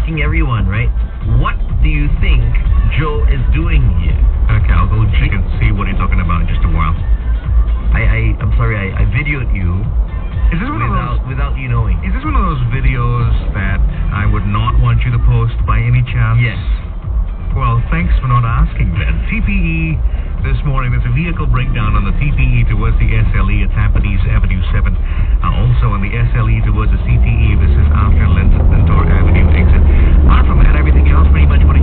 asking everyone, right? What do you think Joe is doing here? Okay, I'll go check and see what you're talking about in just a while. I'm sorry, I videoed you Is this one of those? without you knowing. Is this one of those videos that I would not want you to post by any chance? Yes. Well, thanks for not asking then. TPE this morning, there's a vehicle breakdown on the TPE towards the SLE at Tampines Avenue 7. Also on the SLE towards the CTE, this is after Lentor Avenue exit. Apart from that, everything else pretty much what